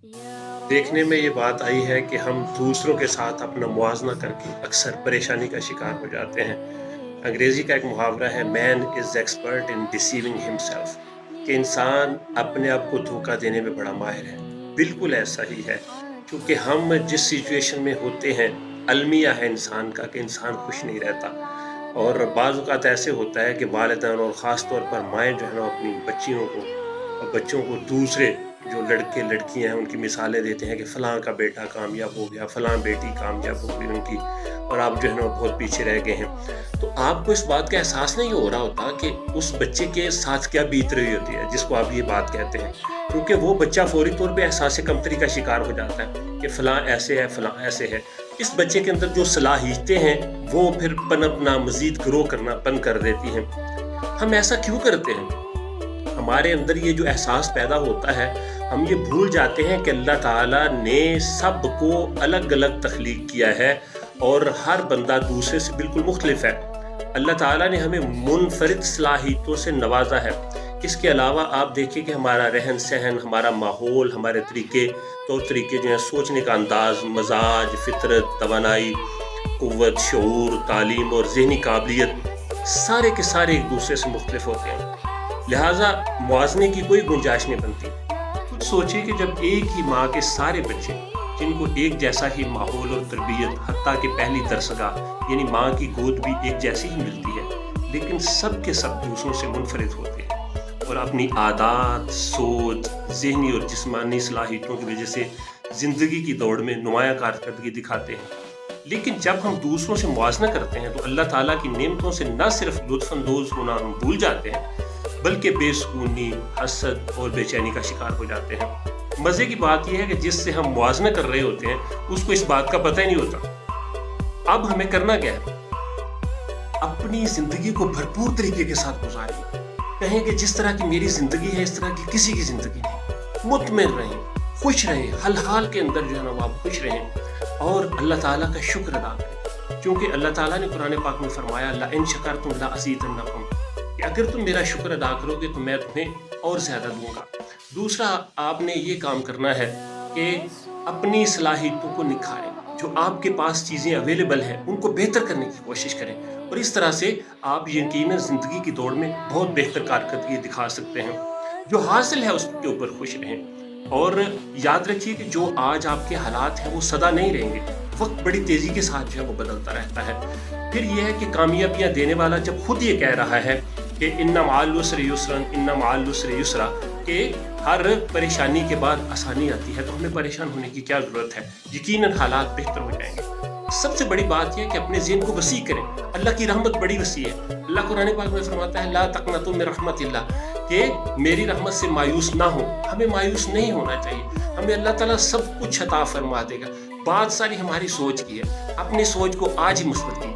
देखने में ये बात आई है कि हम दूसरों के साथ अपना मुवाज़ना करके अक्सर परेशानी का शिकार हो जाते हैं। अंग्रेज़ी का एक मुहावरा है, man is expert in deceiving himself, कि इंसान अपने आप को धोखा देने में बड़ा माहिर है। बिल्कुल ऐसा ही है, क्योंकि हम जिस सिचुएशन में होते हैं, अलमिया है इंसान का कि इंसान खुश नहीं रहता। और बाज़ औक़ात ऐसे होता है कि वालिदैन और ख़ास तौर पर माएँ जो है ना अपनी बच्चियों को और बच्चों को दूसरे जो लड़के लड़कियां हैं उनकी मिसालें देते हैं कि फ़लाँ का बेटा कामयाब हो गया, फ़लाँ बेटी कामयाब हो गई उनकी, और आप जो है ना बहुत पीछे रह गए हैं। तो आपको इस बात का एहसास नहीं हो रहा होता कि उस बच्चे के साथ क्या बीत रही होती है जिसको आप ये बात कहते हैं, क्योंकि वो बच्चा फौरी तौर पे एहसास कमतरी का शिकार हो जाता है कि फ़लाँ ऐसे है, फ़लाँ ऐसे है। इस बच्चे के अंदर जो सलाहियतें हैं वो फिर पनपना, मज़ीद ग्रो करना बंद कर देती हैं। हम ऐसा क्यों करते हैं? हमारे अंदर ये जो एहसास पैदा होता है, हम ये भूल जाते हैं कि अल्लाह ताला ने सबको अलग अलग तख्लीक किया है और हर बंदा दूसरे से बिल्कुल मुख्तलिफ है। अल्लाह ताला ने हमें मुनफरिद सलाहियतों से नवाजा है। इसके अलावा आप देखिए कि हमारा रहन सहन, हमारा माहौल, हमारे तौर तरीके जो हैं, सोचने का अंदाज़, मजाज, फितरत, तवानाई, कुव्वत, शऊर, तालीम और ज़हनी काबिलियत सारे के सारे एक दूसरे से मुख्तलिफ होते हैं। लिहाजा मुआज़ने की कोई गुंजाइश नहीं बनती। खुद सोचिए कि जब एक ही माँ के सारे बच्चे, जिनको एक जैसा ही माहौल और तरबियत, हत्ता कि पहली दरसगाह यानी माँ की गोद भी एक जैसी ही मिलती है, लेकिन सब के सब दूसरों से मुनफरिद होते हैं और अपनी आदत, सोच, ज़हनी और जिस्मानी सलाहियतों की वजह से ज़िंदगी की दौड़ में नुमायाँ कारकर्दगी दिखाते हैं। लेकिन जब हम दूसरों से मुआज़ना करते हैं तो अल्लाह ताला की नेमतों से न सिर्फ लुत्फ़अंदोज़ होना हम भूल जाते हैं, बल्कि बेसुकूनी, हसद और बेचैनी का शिकार हो जाते हैं। मज़े की बात यह है कि जिससे हम मुआज़ना कर रहे होते हैं उसको इस बात का पता ही नहीं होता। अब हमें करना क्या है? अपनी ज़िंदगी को भरपूर तरीके के साथ गुजारिए। कहें कि जिस तरह की मेरी ज़िंदगी है इस तरह की किसी की ज़िंदगी नहीं। मुतमिन रहें, खुश रहें, हल हाल के अंदर जो है ना आप खुश रहें और अल्लाह ताला का शुक्र अदा करें, क्योंकि अल्लाह ताला ने कुरान पाक में फरमाया, लइन शकरतुम लअज़ीदन्नकुम, कि अगर तुम मेरा शुक्र अदा करोगे तो मैं तुम्हें और ज़्यादा दूंगा। दूसरा, आपने ये काम करना है कि अपनी सलाहियतों को निखारें, जो आपके पास चीज़ें अवेलेबल हैं उनको बेहतर करने की कोशिश करें और इस तरह से आप यकीनन ज़िंदगी की दौड़ में बहुत बेहतर कारकर्दगी दिखा सकते हैं। जो हासिल है उसके ऊपर खुश रहें और याद रखिए कि जो आज आपके हालात हैं वो सदा नहीं रहेंगे, वक्त बड़ी तेज़ी के साथ जो है वो बदलता रहता है। फिर यह है कि कामयाबियाँ देने वाला जब खुद ये कह रहा है कि इन्ना मअल उसरि युस्रन, इन्ना मअल उसरि युस्रा, कि हर परेशानी के बाद आसानी आती है, तो हमें परेशान होने की क्या ज़रूरत है? यकीनन हालात बेहतर हो जाएंगे। सबसे बड़ी बात यह है कि अपने ज़हन को वसी करें। अल्लाह की रहमत बड़ी वसी है। अल्लाह कुरान पाक में फरमाता है, ला तक़नतु मिन रहमतिल्लाह, कि मेरी रहमत से मायूस ना हो। हमें मायूस नहीं होना चाहिए। हमें अल्लाह ताला सब कुछ अता फरमा देगा। बात सारी हमारी सोच की है। अपनी सोच को आज ही मुस्बत कीजिए।